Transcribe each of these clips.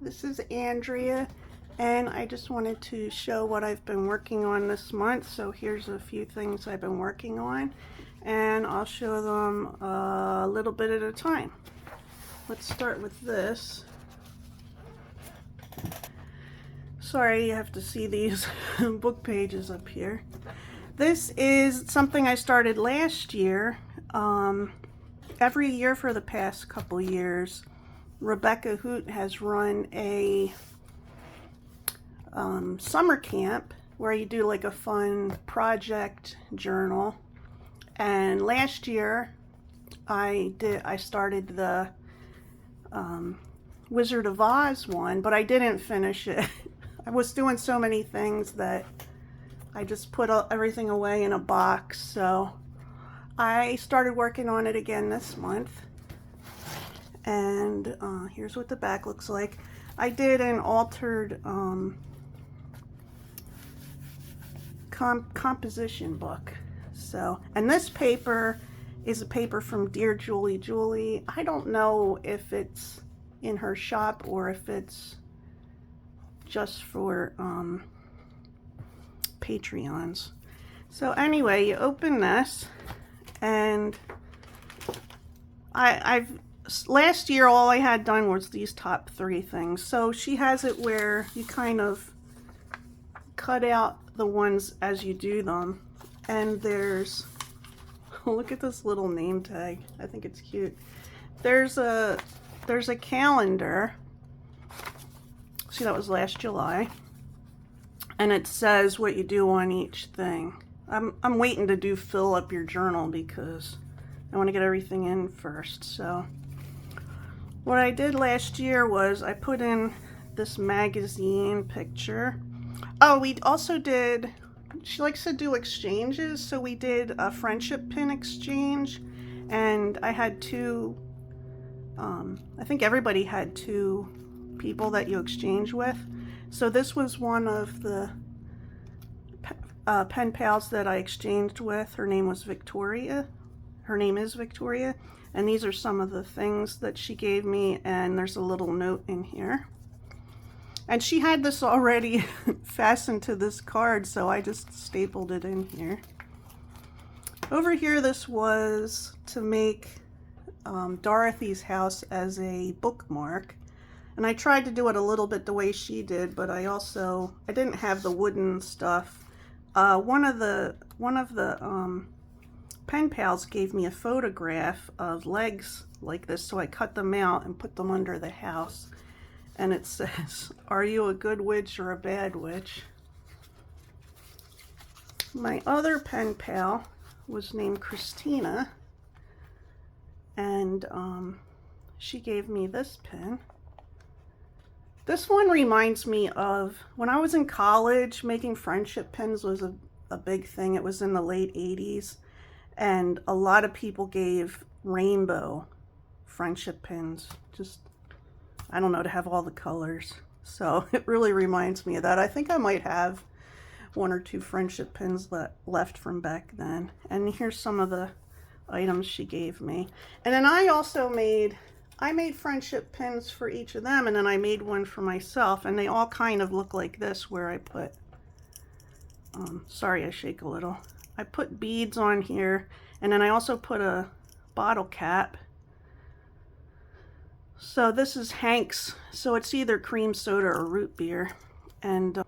This is Andrea, and I just wanted to show what I've been working on this month. So here's a few things I've been working on, and I'll show them a little bit at a time. Let's start with this. Sorry you have to see these book pages up here. This is something I started last year. Every year for the past couple years, Rebecca Hoot has run a summer camp where you do like a fun project journal. And last year I started the Wizard of Oz one, but I didn't finish it. I was doing so many things that I just put everything away in a box. So I started working on it again this month. And here's what the back looks like. I did an altered composition book. So, and this paper is a paper from DearJulieJulie. I don't know if it's in her shop or if it's just for Patreons. So anyway, you open this, and last year all I had done was these top 3 things. So she has it where you kind of cut out the ones as you do them, and there's, look at this little name tag. I think it's cute. There's a calendar. See, that was last July, and it says what you do on each thing. I'm waiting to do fill up your journal because I want to get everything in first. So what I did last year was I put in this magazine picture. Oh, we also did, she likes to do exchanges, so we did a friendship pin exchange, and I had 2, I think everybody had 2 people that you exchange with. So this was one of the pen pals that I exchanged with. Her name was Victoria. Her name is Victoria. And these are some of the things that she gave me, and there's a little note in here. And she had this already fastened to this card, so I just stapled it in here. Over here, this was to make Dorothy's house as a bookmark. And I tried to do it a little bit the way she did, but I didn't have the wooden stuff. One of the pen pals gave me a photograph of legs like this, so I cut them out and put them under the house. And it says, "Are you a good witch or a bad witch?" My other pen pal was named Christina, and she gave me this pen. This one reminds me of when I was in college. Making friendship pins was a big thing. It was in the late 80s, and a lot of people gave rainbow friendship pins, just, I don't know, to have all the colors. So it really reminds me of that. I think I might have 1 or 2 friendship pins left from back then. And here's some of the items she gave me. And then I also made friendship pins for each of them, and then I made one for myself, and they all kind of look like this, where I put, sorry I shake a little. I put beads on here, and then I also put a bottle cap. So this is Hank's, so it's either cream soda or root beer. And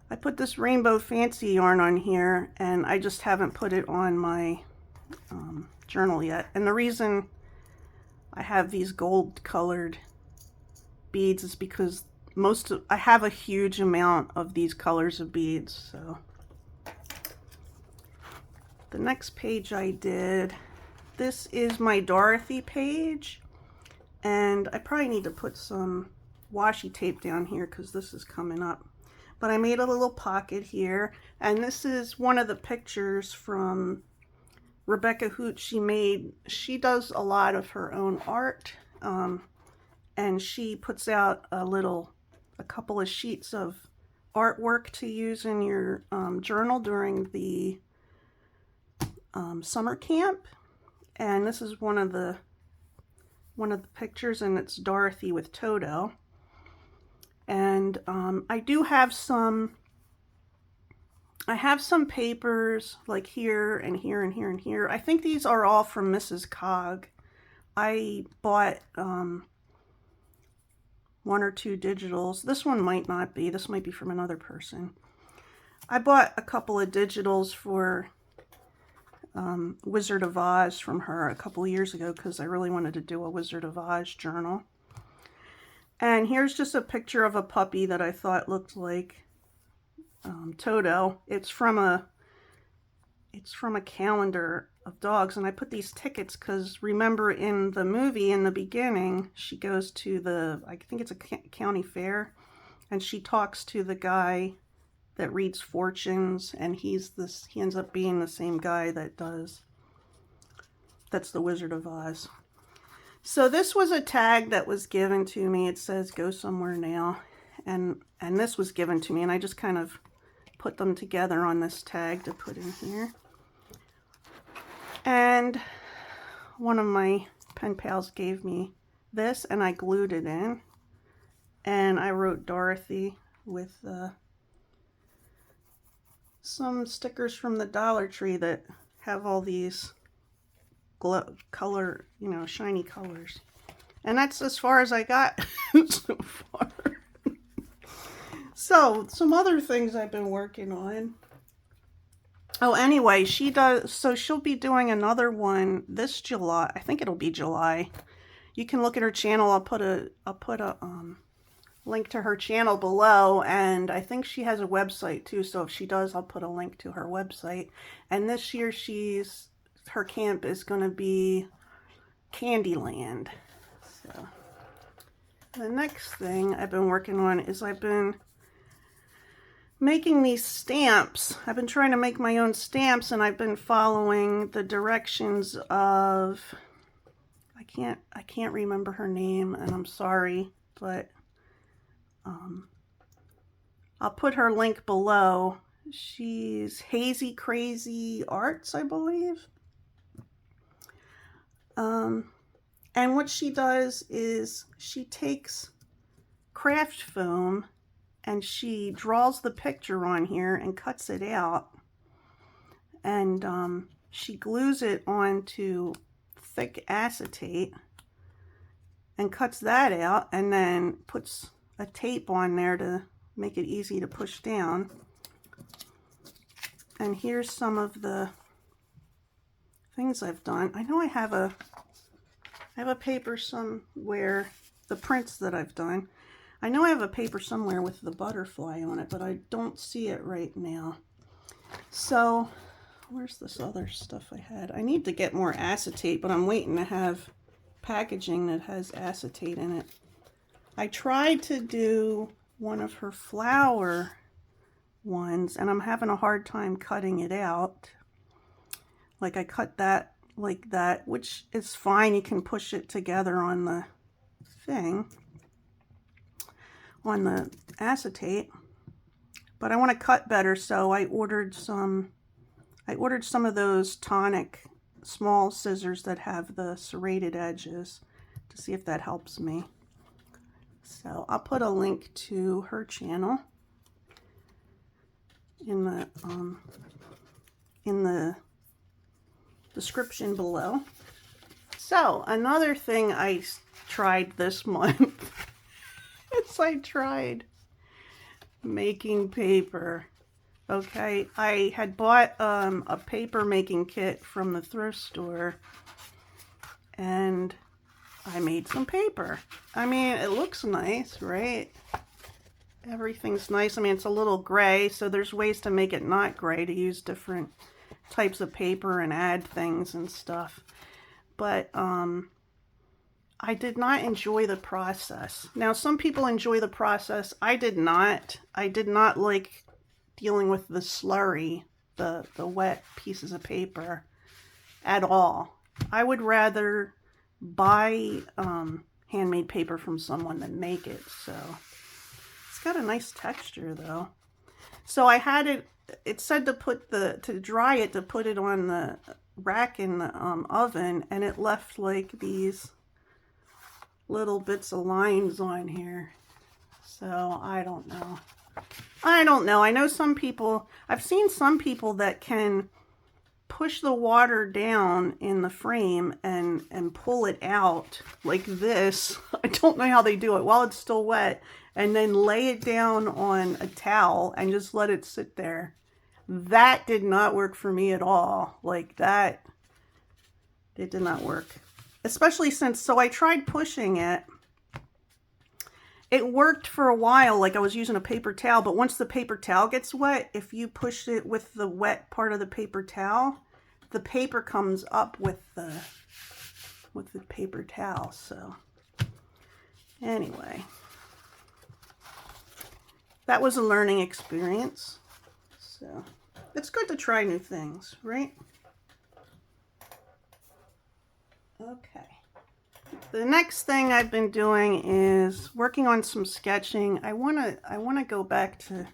I put this rainbow fancy yarn on here, and I just haven't put it on my journal yet. And the reason I have these gold colored beads is because I have a huge amount of these colors of beads. So the next page I did, this is my Dorothy page, and I probably need to put some washi tape down here because this is coming up. But I made a little pocket here, and this is one of the pictures from Rebecca Hoot. She does a lot of her own art, and she puts out a couple of sheets of artwork to use in your journal during the summer camp. And this is one of the pictures, and it's Dorothy with Toto. And I do have some, I have some papers like here and here and here and here. I think these are all from Mrs. Cog. I bought one or two digitals. This one might not be. This might be from another person. I bought a couple of digitals for Wizard of Oz from her a couple of years ago because I really wanted to do a Wizard of Oz journal. And here's just a picture of a puppy that I thought looked like Toto. It's from a calendar of dogs, and I put these tickets because remember in the movie in the beginning she goes to the, I think it's a county fair, and she talks to the guy that reads fortunes, and he ends up being the same guy that's the Wizard of Oz. So this was a tag that was given to me. It says go somewhere now, and this was given to me, and I just kind of put them together on this tag to put in here. And one of my pen pals gave me this, and I glued it in, and I wrote Dorothy with some stickers from the Dollar Tree that have all these color, you know, shiny colors. And that's as far as I got so far. So some other things I've been working on. Oh, anyway, she'll be doing another one this July. I think it'll be July. You can look at her channel. I'll put a link to her channel below, and I think she has a website too. So if she does, I'll put a link to her website. And this year her camp is going to be Candyland. So the next thing I've been working on is I've been making these stamps. I've been trying to make my own stamps, and I've been following the directions of, I can't remember her name, and I'm sorry, but I'll put her link below. She's Hazy Crazy Arts, I believe. And what she does is she takes craft foam and she draws the picture on here and cuts it out, and she glues it onto thick acetate and cuts that out, and then puts a tape on there to make it easy to push down. And here's some of the things I've done. I know I have a paper somewhere, the prints that I've done. I know I have a paper somewhere with the butterfly on it, but I don't see it right now. So where's this other stuff I had? I need to get more acetate, but I'm waiting to have packaging that has acetate in it. I tried to do one of her flower ones, and I'm having a hard time cutting it out. Like I cut that like that, which is fine. You can push it together on the thing, on the acetate, but I want to cut better, so I ordered some of those tonic small scissors that have the serrated edges to see if that helps me. So I'll put a link to her channel in the description below. So another thing I tried this month is I tried making paper. Okay, I had bought a paper making kit from the thrift store, and I made some paper. I mean, it looks nice, right? Everything's nice. I mean, it's a little gray, so there's ways to make it not gray, to use different types of paper and add things and stuff. But I did not enjoy the process. Now, some people enjoy the process. I did not. I did not like dealing with the slurry, the wet pieces of paper at all. I would rather buy handmade paper from someone than make it. So it's got a nice texture though. So I had it said to dry it, to put it on the rack in the oven, and it left like these little bits of lines on here. So I don't know. I don't know. I know some people, I've seen some people that can push the water down in the frame and pull it out like this. I don't know how they do it while it's still wet, and then lay it down on a towel and just let it sit there. That did not work for me at all. Like that, it did not work. Especially since, so I tried pushing it. It worked for a while, like I was using a paper towel, but once the paper towel gets wet, if you push it with the wet part of the paper towel, the paper comes up with the paper towel. So anyway, that was a learning experience. So it's good to try new things, right? Okay. The next thing I've been doing is working on some sketching. I wanna go back to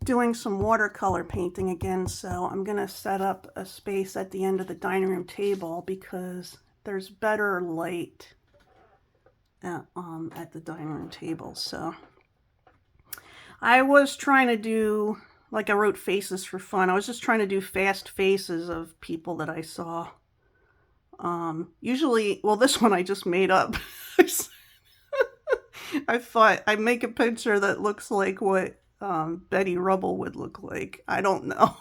doing some watercolor painting again, so I'm gonna set up a space at the end of the dining room table because there's better light at the dining room table. So I was trying to do, like I wrote faces for fun. I was just trying to do fast faces of people that I saw. Usually, well, this one I just made up. I thought I'd make a picture that looks like what Betty Rubble would look like. I don't know.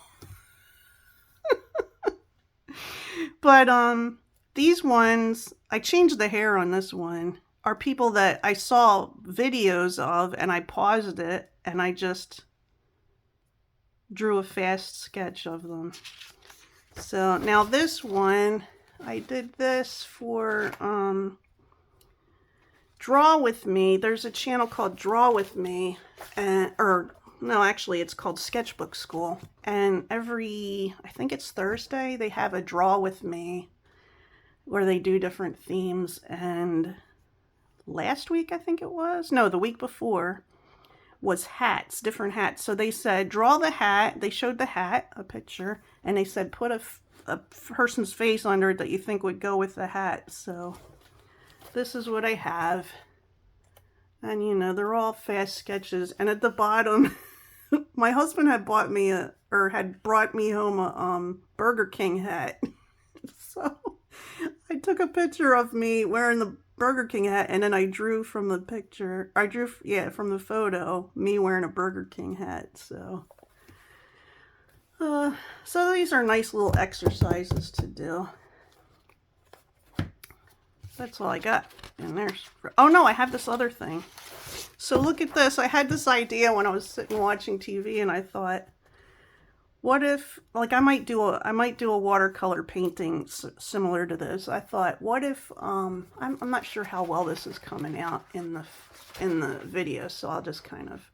But these ones, I changed the hair on this one, are people that I saw videos of and I paused it and I just drew a fast sketch of them. So now this one, I did this for Draw With Me. There's a channel called Draw With Me, no, actually it's called Sketchbook Skool. And I think it's Thursday, they have a Draw With Me where they do different themes. And last week, I think it was, no, the week before, was hats, different hats. So they said, draw the hat. They showed the hat, a picture, and they said, put a person's face under it that you think would go with the hat. So this is what I have. And you know, they're all fast sketches. And at the bottom, my husband had brought me home a Burger King hat. So I took a picture of me wearing the Burger King hat, and then I drew from the picture, from the photo, me wearing a Burger King hat. So so these are nice little exercises to do. That's all I got. And there's, oh no, I have this other thing. So look at this. I had this idea when I was sitting watching TV, and I thought, what if, like, I might do a watercolor painting similar to this. I thought, what if I'm not sure how well this is coming out in the video, so I'll just kind of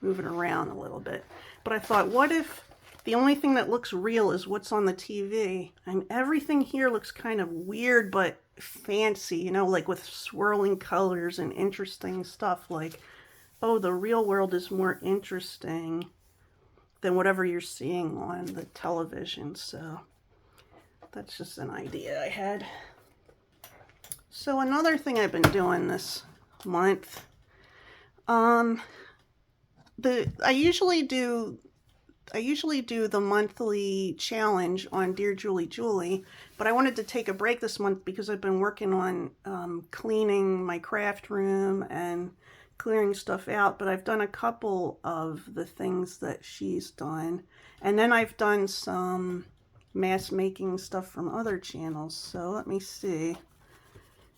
move it around a little bit. But I thought, what if the only thing that looks real is what's on the TV, and everything here looks kind of weird but fancy, you know, like with swirling colors and interesting stuff. Like, oh, the real world is more interesting than whatever you're seeing on the television. So that's just an idea I had. So another thing I've been doing this month, I usually do the monthly challenge on DearJulieJulie, but I wanted to take a break this month because I've been working on cleaning my craft room and clearing stuff out. But I've done a couple of the things that she's done, and then I've done some mask making stuff from other channels. So let me see.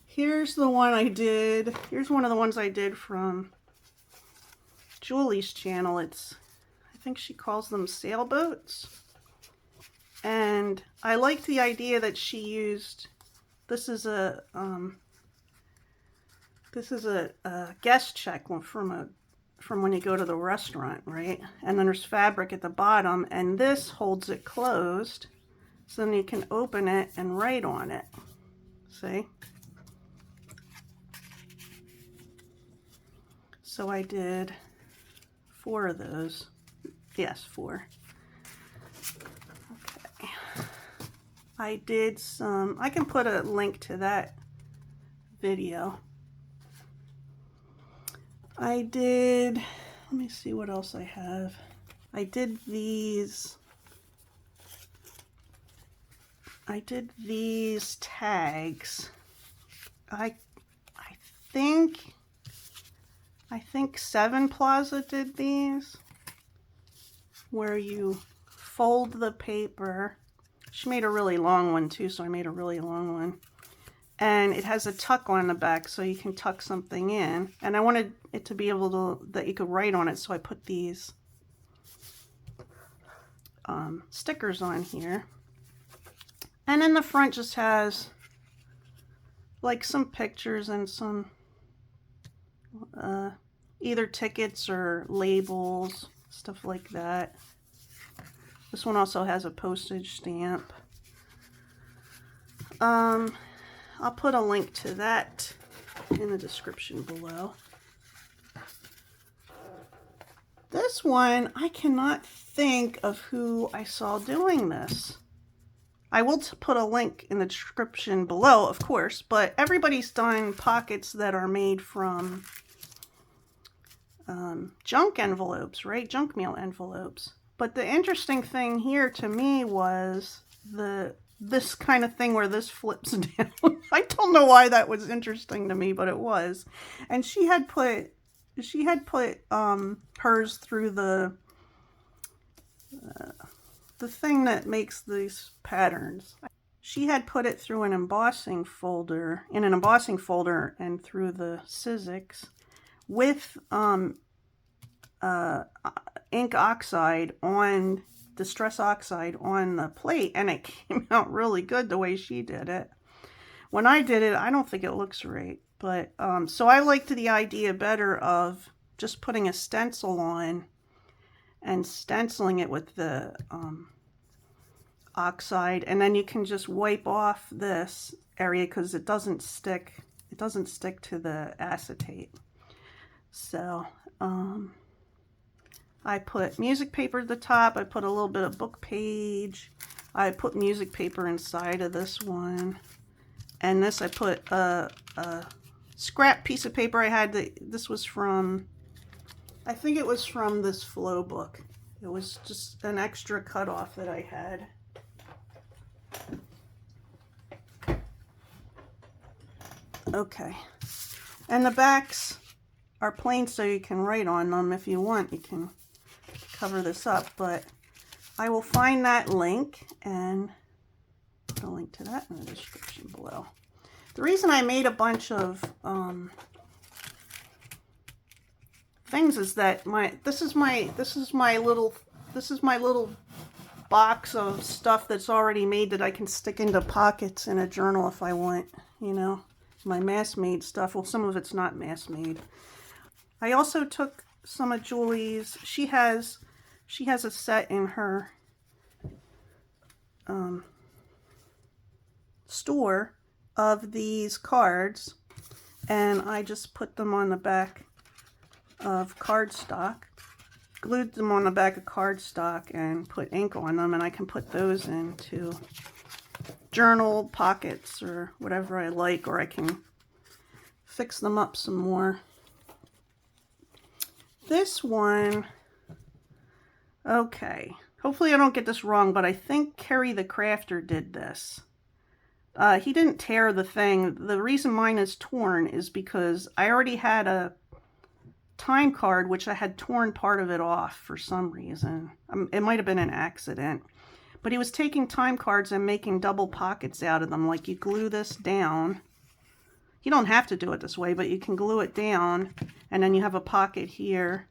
Here's the one I did. Here's one of the ones I did from Julie's channel. I think she calls them sailboats. And I like the idea that she used, this is a guest check from when you go to the restaurant, right? And then there's fabric at the bottom, and this holds it closed, so then you can open it and write on it. See? So I did 4 of those. Yes, 4. Okay. I did some, I can put a link to that video. I did, let me see what else I have. I did these tags. I think Sevenplaza did these, where you fold the paper. She made a really long one too, so I made a really long one. And it has a tuck on the back, so you can tuck something in. And I wanted it to be able to, that you could write on it, so I put these stickers on here. And then the front just has like some pictures and some either tickets or labels, stuff like that. This one also has a postage stamp. I'll put a link to that in the description below. This one, I cannot think of who I saw doing this. I will put a link in the description below, of course, but everybody's done pockets that are made from junk envelopes, right? Junk mail envelopes. But the interesting thing here to me was this kind of thing where this flips down. I don't know why that was interesting to me, but it was. And she had put hers through the thing that makes these patterns. She had put it through an embossing folder, and through the Sizzix with ink oxide on, distress oxide on the plate, and it came out really good the way she did it. When I did it, I don't think it looks right, but so I liked the idea better of just putting a stencil on and stenciling it with the oxide, and then you can just wipe off this area because it doesn't stick to the acetate. So I put music paper at the top. I put a little bit of Bookpage. I put music paper inside of this one. And this I put a scrap piece of paper I had. This was from, I think it was from this flow book. It was just an extra cutoff that I had. Okay. And the backs are plain so you can write on them if you want. You can cover this up, but I will find that link and put a link to that in the description below. The reason I made a bunch of things is that this is my little box of stuff that's already made that I can stick into pockets in a journal if I want, you know, my mass-made stuff. Well, some of it's not mass-made. I also took some of Julie's. She has a set in her store of these cards, and I just put them on the back of cardstock, glued them on the back of cardstock and put ink on them, and I can put those into journal pockets or whatever I like, or I can fix them up some more. This one, okay, hopefully I don't get this wrong, but I think Ceri the Crafter did this. He didn't tear the thing. The reason mine is torn is because I already had a time card, which I had torn part of it off for some reason. It might have been an accident. But he was taking time cards and making double pockets out of them. Like, you glue this down. You don't have to do it this way, but you can glue it down, and then you have a pocket here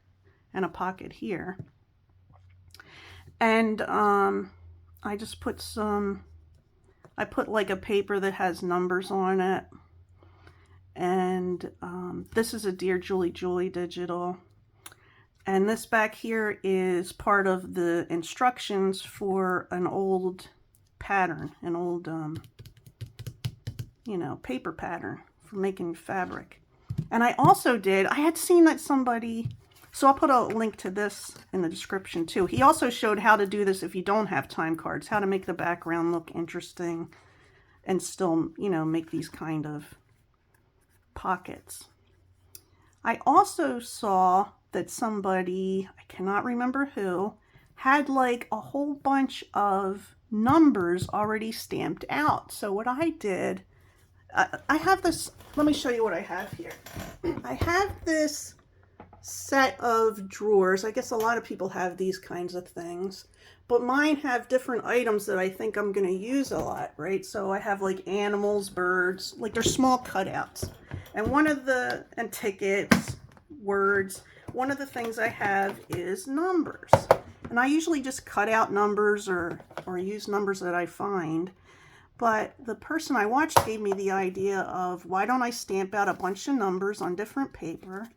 and a pocket here. And I just put I put like a paper that has numbers on it. And this is a DearJulieJulie digital. And this back here is part of the instructions for an old pattern, an old, you know, paper pattern for making fabric. And I also I had seen that somebody, so I'll put a link to this in the description too. He also showed how to do this if you don't have time cards, how to make the background look interesting and still, you know, make these kind of pockets. I also saw that somebody, I cannot remember who, had like a whole bunch of numbers already stamped out. So what I did, I have this, let me show you what I have here. I have this set of drawers. I guess a lot of people have these kinds of things, but mine have different items that I think I'm going to use a lot, right? So I have like animals, birds, like they're small cutouts. And and tickets, words, one of the things I have is numbers. And I usually just cut out numbers or use numbers that I find. But the person I watched gave me the idea of, why don't I stamp out a bunch of numbers on different paper?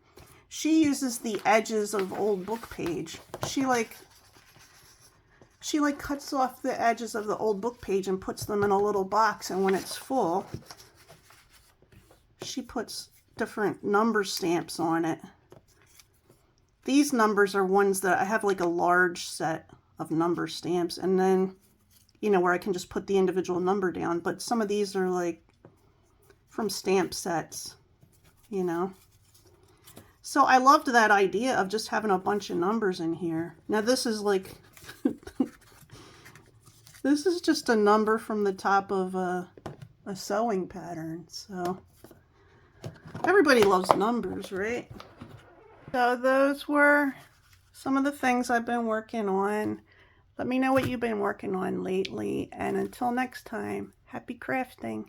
She uses the edges of old Bookpage. She cuts off the edges of the old Bookpage and puts them in a little box, and when it's full, she puts different number stamps on it. These numbers are ones that I have like a large set of number stamps, and then, you know, where I can just put the individual number down. But some of these are like from stamp sets, you know. So I loved that idea of just having a bunch of numbers in here. Now this is like, this is just a number from the top of a sewing pattern. So everybody loves numbers, right? So those were some of the things I've been working on. Let me know what you've been working on lately. And until next time, happy crafting.